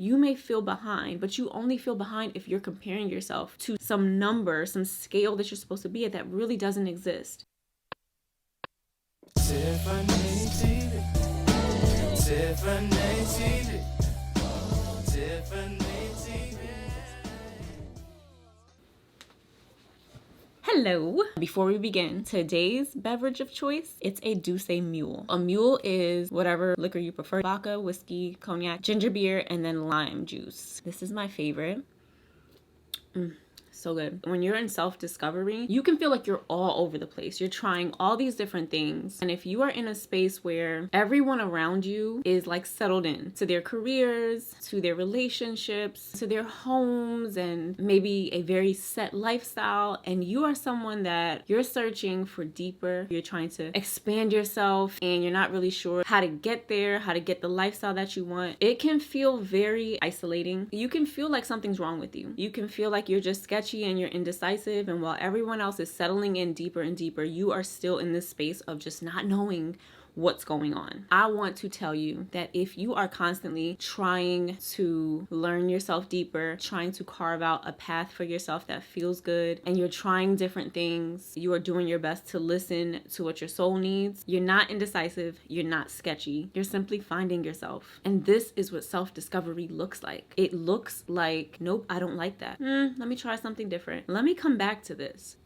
you may feel behind, but you only feel behind if you're comparing yourself to some number, some scale that you're supposed to be at that really doesn't exist. Hello. Before we begin, today's beverage of choice, it's a Douce Mule. A mule is whatever liquor you prefer: vodka, whiskey, cognac, ginger beer, and then lime juice. This is my favorite. So good. When you're in self-discovery, you can feel like you're all over the place. You're trying all these different things. And if you are in a space where everyone around you is like settled in to their careers, to their relationships, to their homes, and maybe a very set lifestyle, and you are someone that you're searching for deeper, you're trying to expand yourself, and you're not really sure how to get there, how to get the lifestyle that you want, it can feel very isolating. You can feel like something's wrong with you. You can feel like you're just sketchy and you're indecisive, and while everyone else is settling in deeper and deeper, you are still in this space of just not knowing what's going on. I want to tell you that if you are constantly trying to learn yourself deeper, trying to carve out a path for yourself that feels good, and you're trying different things, you are doing your best to listen to what your soul needs, you're not indecisive, you're not sketchy, you're simply finding yourself. And this is what self-discovery looks like. It looks like, nope, I don't like that. Let me try something different. Let me come back to this.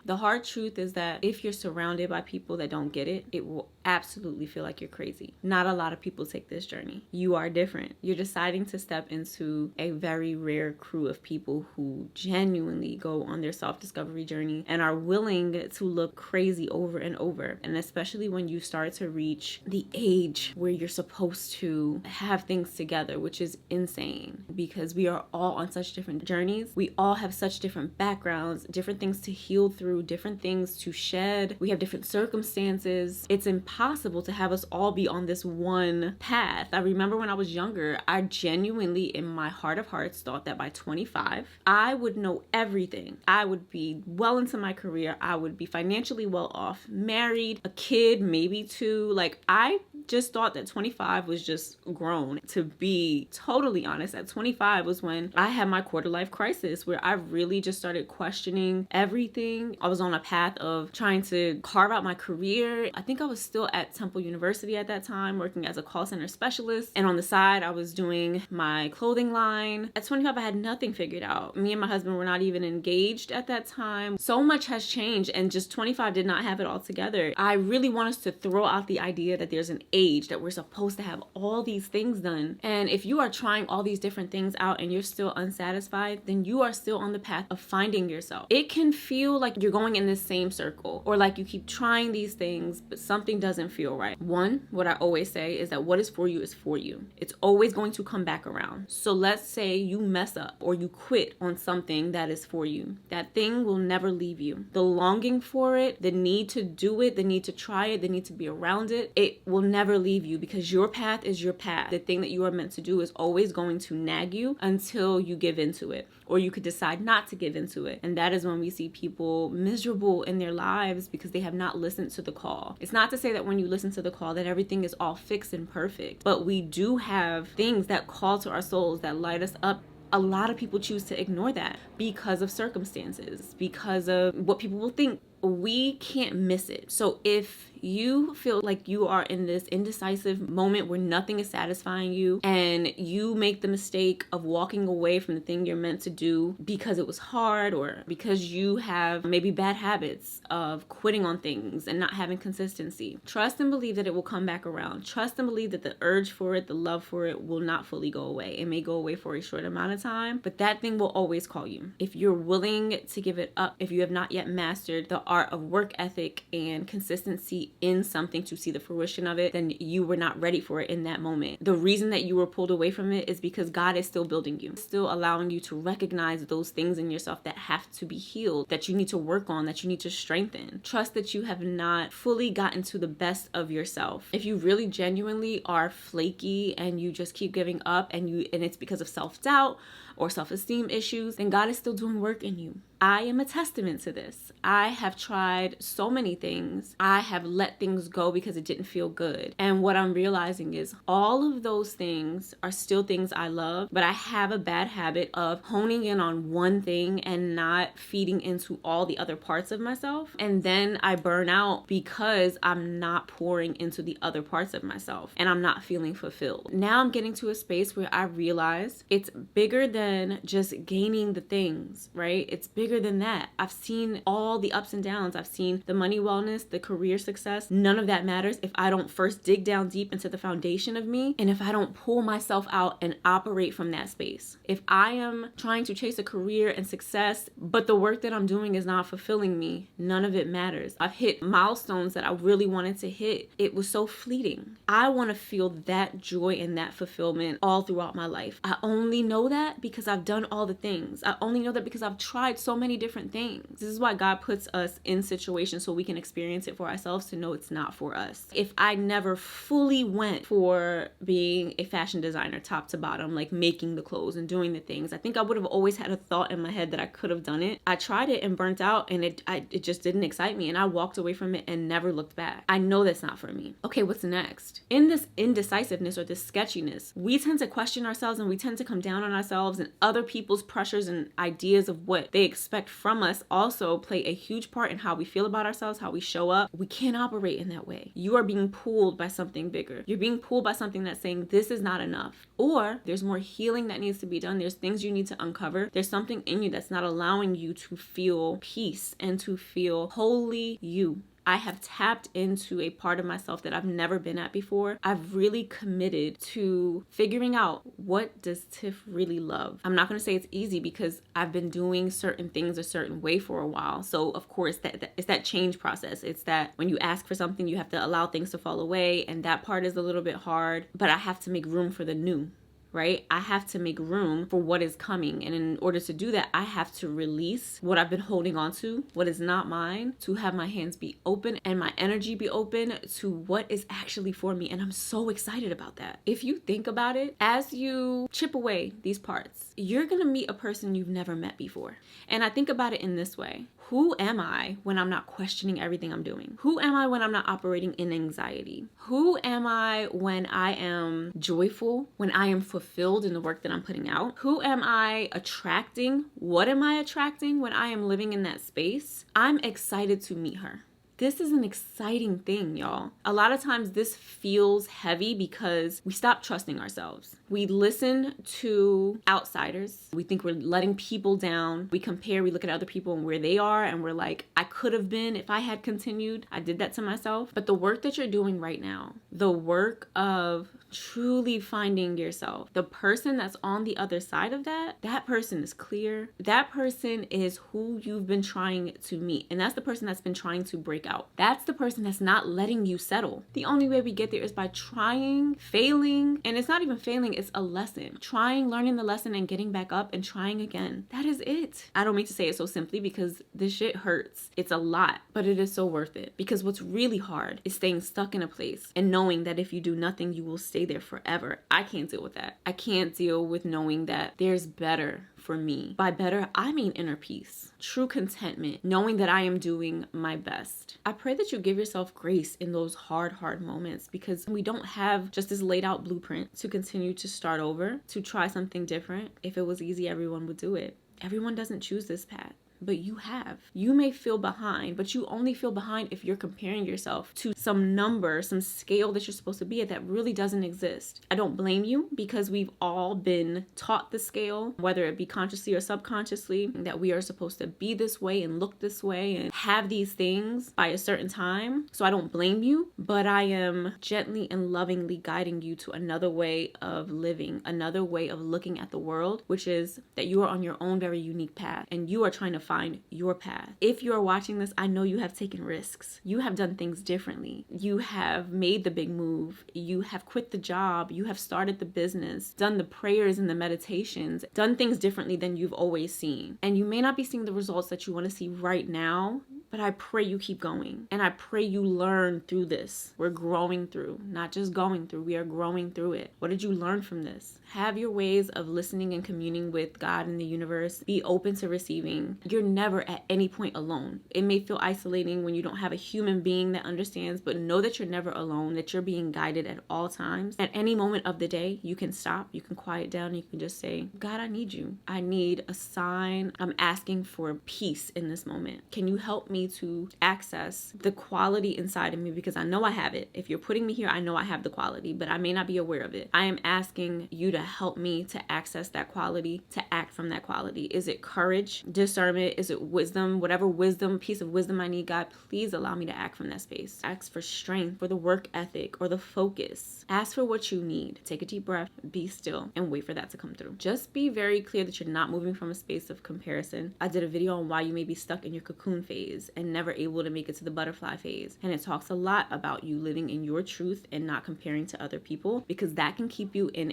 The hard truth is that if you're surrounded by people that don't get it, it will absolutely feel like you're crazy. Not a lot of people take this journey. You are different. You're deciding to step into a very rare crew of people who genuinely go on their self-discovery journey and are willing to look crazy over and over. And especially when you start to reach the age where you're supposed to have things together, which is insane because we are all on such different journeys. We all have such different backgrounds, different things to heal through, different things to shed. We have different circumstances. It's impossible to have us all be on this one path. I remember when I was younger, I genuinely, in my heart of hearts, thought that by 25, I would know everything. I would be well into my career. I would be financially well off, married, a kid, maybe two. Like, I just thought that 25 was just grown. To be totally honest, at 25 was when I had my quarter life crisis, where I really just started questioning everything. I was on a path of trying to carve out my career. I think I was still at Temple University at that time, working as a call center specialist. And on the side, I was doing my clothing line. At 25, I had nothing figured out. Me and my husband were not even engaged at that time. So much has changed, and just 25 did not have it all together. I really want us to throw out the idea that there's an age that we're supposed to have all these things done. And if you are trying all these different things out and you're still unsatisfied, then you are still on the path of finding yourself. It can feel like you're going in this same circle, or like you keep trying these things, but something doesn't feel right. One, what I always say is that what is for you is for you. It's always going to come back around. So let's say you mess up or you quit on something that is for you. That thing will never leave you. The longing for it, the need to do it, the need to try it, the need to be around it, it will never leave you because your path is your path. The thing that you are meant to do is always going to nag you until you give into it, or you could decide not to give into it. And that is when we see people miserable in their lives because they have not listened to the call. It's not to say that when you listen to the call that everything is all fixed and perfect, but we do have things that call to our souls that light us up. A lot of people choose to ignore that because of circumstances, because of what people will think. We can't miss it. So if you feel like you are in this indecisive moment where nothing is satisfying you, and you make the mistake of walking away from the thing you're meant to do because it was hard, or because you have maybe bad habits of quitting on things and not having consistency, trust and believe that it will come back around. Trust and believe that the urge for it, the love for it, will not fully go away. It may go away for a short amount of time, but that thing will always call you. If you're willing to give it up, if you have not yet mastered the art of work ethic and consistency in something to see the fruition of it, then you were not ready for it in that moment. The reason that you were pulled away from it is because God is still building you, still allowing you to recognize those things in yourself that have to be healed, that you need to work on, that you need to strengthen. Trust that you have not fully gotten to the best of yourself. If you really genuinely are flaky and you just keep giving up and it's because of self-doubt or self-esteem issues, then God is still doing work in you. I am a testament to this. I have tried so many things. I have let things go because it didn't feel good. And what I'm realizing is all of those things are still things I love, but I have a bad habit of honing in on one thing and not feeding into all the other parts of myself. And then I burn out because I'm not pouring into the other parts of myself and I'm not feeling fulfilled. Now I'm getting to a space where I realize it's bigger than just gaining the things, right? It's bigger than that. I've seen all the ups and downs. I've seen the money wellness, the career success. None of that matters if I don't first dig down deep into the foundation of me and if I don't pull myself out and operate from that space. If I am trying to chase a career and success, but the work that I'm doing is not fulfilling me, none of it matters. I've hit milestones that I really wanted to hit. It was so fleeting. I want to feel that joy and that fulfillment all throughout my life. I only know that because I've done all the things. I only know that because I've tried so many different things. This is why God puts us in situations so we can experience it for ourselves to know it's not for us. If I never fully went for being a fashion designer top to bottom, like making the clothes and doing the things, I think I would have always had a thought in my head that I could have done it. I tried it and burnt out and it just didn't excite me and I walked away from it and never looked back. I know that's not for me. Okay, what's next? In this indecisiveness or this sketchiness, we tend to question ourselves and we tend to come down on ourselves, and other people's pressures and ideas of what they expect from us also play a huge part in how we feel about ourselves, how we show up. We can't operate in that way. You are being pulled by something bigger. You're being pulled by something that's saying this is not enough, or there's more healing that needs to be done. There's things you need to uncover. There's something in you that's not allowing you to feel peace and to feel wholly you. I have tapped into a part of myself that I've never been at before. I've really committed to figuring out, what does Tiff really love? I'm not going to say it's easy because I've been doing certain things a certain way for a while. So of course it's that change process. It's that when you ask for something, you have to allow things to fall away. And that part is a little bit hard, but I have to make room for the new. Right? I have to make room for what is coming. And in order to do that, I have to release what I've been holding on to, what is not mine, to have my hands be open and my energy be open to what is actually for me. And I'm so excited about that. If you think about it, as you chip away these parts, you're going to meet a person you've never met before. And I think about it in this way. Who am I when I'm not questioning everything I'm doing? Who am I when I'm not operating in anxiety? Who am I when I am joyful, when I am fulfilled in the work that I'm putting out? Who am I attracting? What am I attracting when I am living in that space? I'm excited to meet her. This is an exciting thing, y'all. A lot of times this feels heavy because we stop trusting ourselves. We listen to outsiders. We think we're letting people down. We compare, we look at other people and where they are and we're like, I could have been if I had continued. I did that to myself. But the work that you're doing right now, the work of truly finding yourself, the person that's on the other side of that person is clear. That person is who you've been trying to meet. And that's the person that's been trying to break out. That's the person that's not letting you settle. The only way we get there is by trying, failing, and it's not even failing, it's a lesson. Trying, learning the lesson and getting back up and trying again. That is it. I don't mean to say it so simply because this shit hurts. It's a lot, but it is so worth it, because what's really hard is staying stuck in a place and knowing that if you do nothing, you will stay there forever. I can't deal with that. I can't deal with knowing that there's better for me. By better, I mean inner peace, true contentment, knowing that I am doing my best. I pray that you give yourself grace in those hard moments, because we don't have just this laid out blueprint to continue to start over, to try something different. If it was easy, everyone would do it. Everyone doesn't choose this path. But you have. You may feel behind, but you only feel behind if you're comparing yourself to some number, some scale that you're supposed to be at that really doesn't exist. I don't blame you, because we've all been taught the scale, whether it be consciously or subconsciously, that we are supposed to be this way and look this way and have these things by a certain time. So I don't blame you, but I am gently and lovingly guiding you to another way of living, another way of looking at the world, which is that you are on your own very unique path and you are trying to find your path. If you are watching this, I know you have taken risks. You have done things differently. You have made the big move. You have quit the job. You have started the business, done the prayers and the meditations, done things differently than you've always seen. And you may not be seeing the results that you want to see right now, but I pray you keep going. And I pray you learn through this. We're growing through, not just going through, we are growing through it. What did you learn from this? Have your ways of listening and communing with God and the universe. Be open to receiving. You're never at any point alone. It may feel isolating when you don't have a human being that understands, but know that you're never alone, that you're being guided at all times. At any moment of the day, you can stop, you can quiet down, you can just say, God, I need you. I need a sign. I'm asking for peace in this moment. Can you help me to access the quality inside of me? Because I know I have it. If you're putting me here, I know I have the quality, but I may not be aware of it. I am asking you to help me to access that quality, to act from that quality. Is it courage, discernment? Is it wisdom? Whatever wisdom, piece of wisdom I need, God, please allow me to act from that space. Ask for strength, for the work ethic or the focus. Ask for what you need. Take a deep breath, be still, and wait for that to come through. Just be very clear that you're not moving from a space of comparison. I did a video on why you may be stuck in your cocoon phase and never able to make it to the butterfly phase. And it talks a lot about you living in your truth and not comparing to other people, because that can keep you in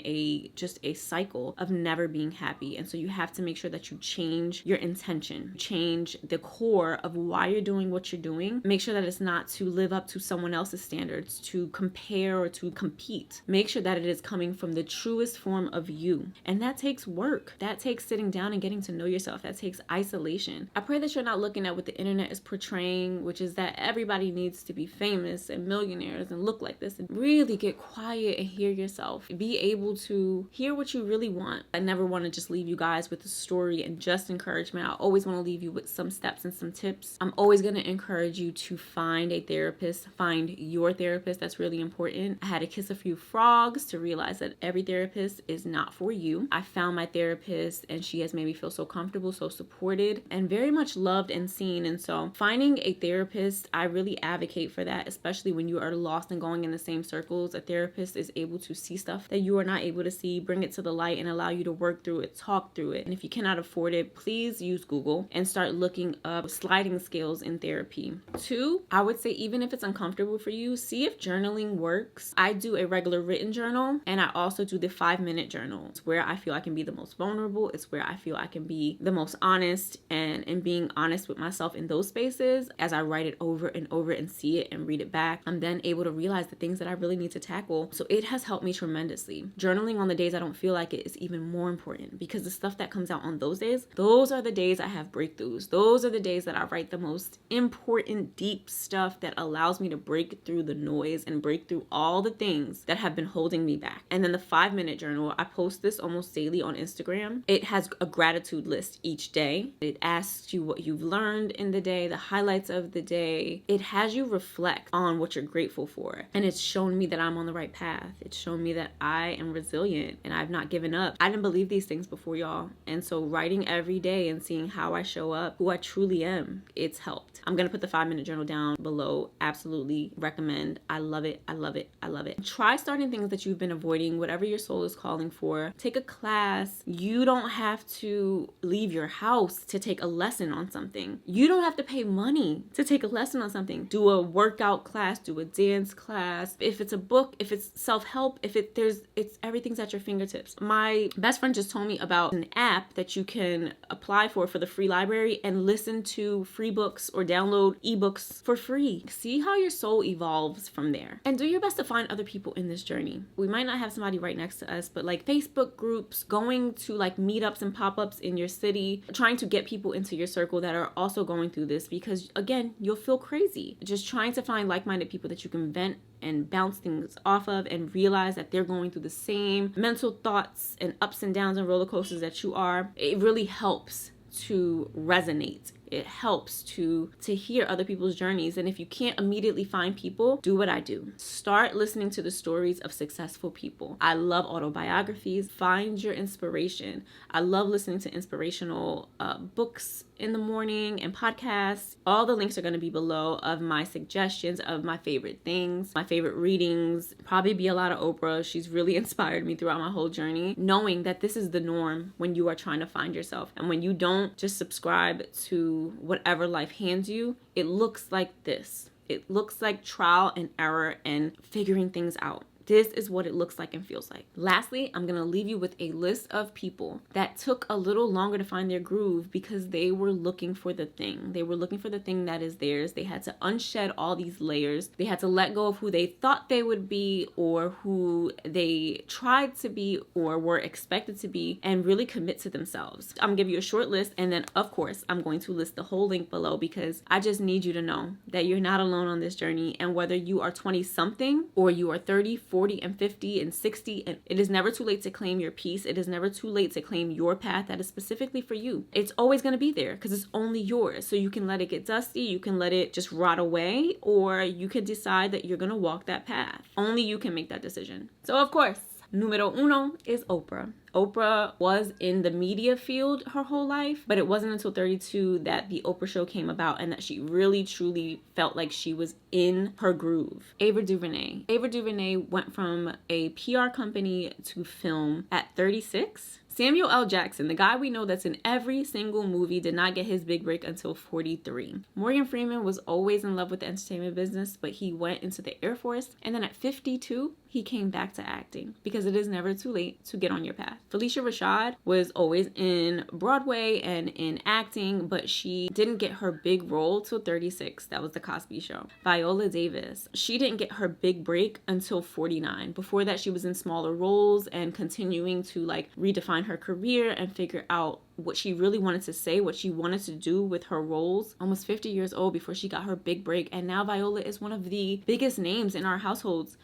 just a cycle of never being happy. And so you have to make sure that you change your intention, change the core of why you're doing what you're doing. Make sure that it's not to live up to someone else's standards, to compare or to compete. Make sure that it is coming from the truest form of you. And that takes work. That takes sitting down and getting to know yourself. That takes isolation. I pray that you're not looking at what the internet is portraying, which is that everybody needs to be famous and millionaires and look like this. And really get quiet and hear yourself. Be able to hear what you really want. I never want to just leave you guys with a story and just encouragement. I always want to leave you with some steps and some tips. I'm always going to encourage you to find a therapist, find your therapist. That's really important. I had to kiss a few frogs to realize that every therapist is not for you. I found my therapist and she has made me feel so comfortable, so supported, and very much loved and seen. And so finding a therapist, I really advocate for that, especially when you are lost and going in the same circles. A therapist is able to see stuff that you are not able to see, bring it to the light and allow you to work through it, talk through it. And if you cannot afford it, please use Google and start looking up sliding scales in therapy. 2, I would say, even if it's uncomfortable for you, see if journaling works. I do a regular written journal and I also do the 5-minute journal. It's where I feel I can be the most vulnerable. It's where I feel I can be the most honest, and in being honest with myself in those spaces, as I write it over and over and see it and read it back, I'm then able to realize the things that I really need to tackle. So it has helped me tremendously. Journaling on the days I don't feel like it is even more important, because the stuff that comes out on those days, those are the days I have breakthroughs. Those are the days that I write the most important, deep stuff that allows me to break through the noise and break through all the things that have been holding me back. And then the 5-minute journal, I post this almost daily on Instagram. It has a gratitude list each day. It asks you what you've learned in the day, the highlights of the day. It has you reflect on what you're grateful for. And it's shown me that I'm on the right path. It's shown me that I am resilient and I've not given up. I didn't believe these things before, y'all. And so writing every day and seeing how I show up, who I truly am, it's helped. I'm going to put the 5-minute journal down below. Absolutely recommend. I love it. I love it. I love it. Try starting things that you've been avoiding, whatever your soul is calling for. Take a class. You don't have to leave your house to take a lesson on something. You don't have to pay money to take a lesson on something. Do a workout class, do a dance class. If it's a book, if it's self-help, it's everything's at your fingertips. My best friend just told me about an app that you can apply for the free library and listen to free books or download ebooks for free. See how your soul evolves from there. And do your best to find other people in this journey. We might not have somebody right next to us, but like Facebook groups, going to like meetups and pop-ups in your city, trying to get people into your circle that are also going through this, because again, you'll feel crazy. Just trying to find like-minded people that you can vent and bounce things off of and realize that they're going through the same mental thoughts and ups and downs and roller coasters that you are. It really helps to resonate. It helps to hear other people's journeys. And if you can't immediately find people, do what I do. Start listening to the stories of successful people. I love autobiographies. Find your inspiration. I love listening to inspirational books in the morning and podcasts. All the links are going to be below of my suggestions of my favorite things, my favorite readings. Probably be a lot of Oprah. She's really inspired me throughout my whole journey, knowing that this is the norm when you are trying to find yourself. And when you don't just subscribe to whatever life hands you, it looks like this. It looks like trial and error and figuring things out. This is what it looks like and feels like. Lastly, I'm gonna leave you with a list of people that took a little longer to find their groove because they were looking for the thing. They were looking for the thing that is theirs. They had to unshed all these layers. They had to let go of who they thought they would be or who they tried to be or were expected to be, and really commit to themselves. I'm gonna give you a short list, and then of course I'm going to list the whole link below because I just need you to know that you're not alone on this journey. And whether you are 20 something or you are 30, 40, and 50 and 60, and it is never too late to claim your peace. It is never too late to claim your path that is specifically for you. It's always going to be there because it's only yours. So you can let it get dusty, you can let it just rot away, or you can decide that you're going to walk that path. Only you can make that decision. So of course, numero uno is Oprah. Oprah was in the media field her whole life, but it wasn't until 32 that the Oprah show came about and that she really truly felt like she was in her groove. Ava DuVernay. Ava DuVernay went from a PR company to film at 36. Samuel L. Jackson, the guy we know that's in every single movie, did not get his big break until 43. Morgan Freeman was always in love with the entertainment business, but he went into the Air Force, and then at 52, he came back to acting because it is never too late to get on your path. Felicia Rashad was always in Broadway and in acting, but she didn't get her big role till 36. That was The Cosby Show. Viola Davis, she didn't get her big break until 49. Before that, she was in smaller roles and continuing to like redefine her career and figure out what she really wanted to say, what she wanted to do with her roles. Almost 50 years old before she got her big break, and now Viola is one of the biggest names in our households.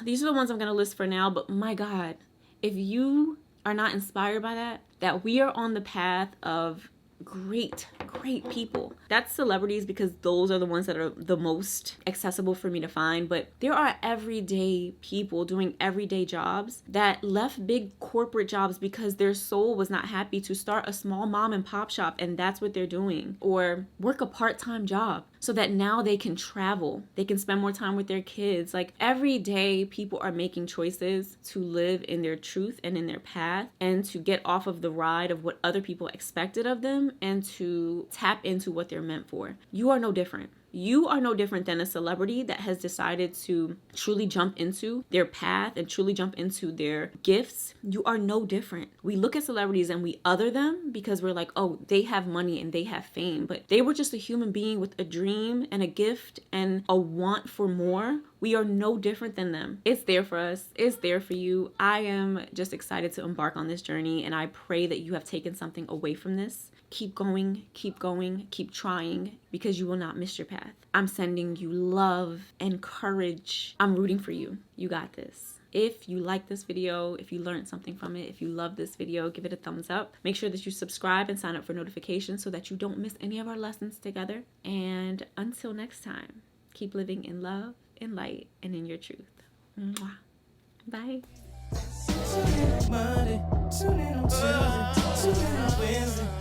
These are the ones I'm going to list for now, but my God, if you are not inspired by that we are on the path of great people. That's celebrities because those are the ones that are the most accessible for me to find, but there are everyday people doing everyday jobs that left big corporate jobs because their soul was not happy to start a small mom and pop shop, and that's what they're doing, or work a part-time job so that now they can travel, they can spend more time with their kids. Like every day people are making choices to live in their truth and in their path and to get off of the ride of what other people expected of them and to tap into what they're meant for. You are no different. You are no different than a celebrity that has decided to truly jump into their path and truly jump into their gifts. You are no different. We look at celebrities and we other them because we're like, oh, they have money and they have fame, but they were just a human being with a dream and a gift and a want for more. We are no different than them. It's there for us. It's there for you. I am just excited to embark on this journey, and I pray that you have taken something away from this. Keep going, keep trying, because you will not miss your path. I'm sending you love and courage. I'm rooting for you. You got this. If you like this video, if you learned something from it, if you love this video, give it a thumbs up. Make sure that you subscribe and sign up for notifications so that you don't miss any of our lessons together. And until next time, keep living in love, in light, and in your truth. Mwah. Bye. Monday, tune in on Tuesday, tune in on Wednesday.